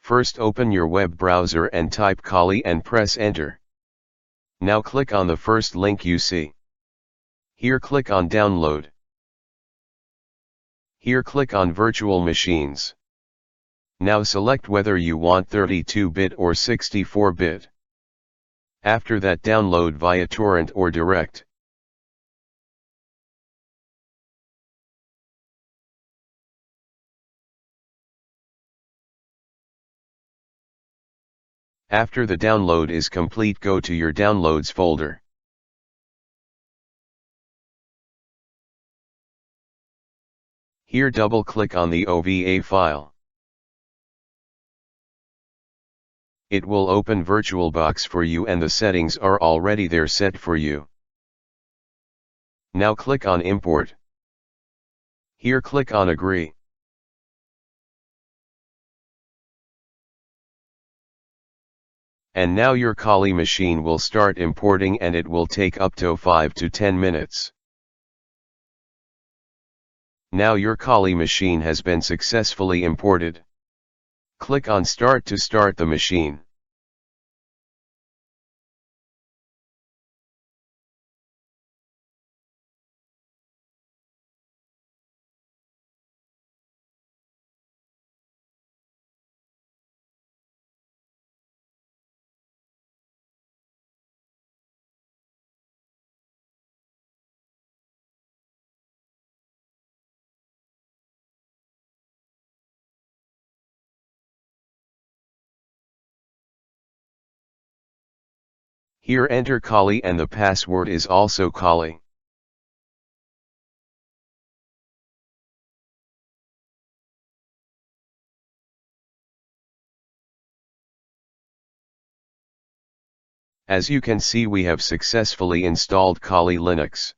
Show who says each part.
Speaker 1: First open your web browser and type Kali and press enter. Now click on the first link you see. Here click on download. Here click on virtual machines. Now select whether you want 32-bit or 64-bit. After that download via torrent or direct. After the download is complete, go to your downloads folder. Here double-click on the OVA file. It will open VirtualBox for you and the settings are already there set for you. Now click on Import. Here click on Agree. And now your Kali machine will start importing and it will take up to 5 to 10 minutes. Now your Kali machine has been successfully imported. Click on Start to start the machine. Here enter Kali and the password is also Kali. As you can see, we have successfully installed Kali Linux.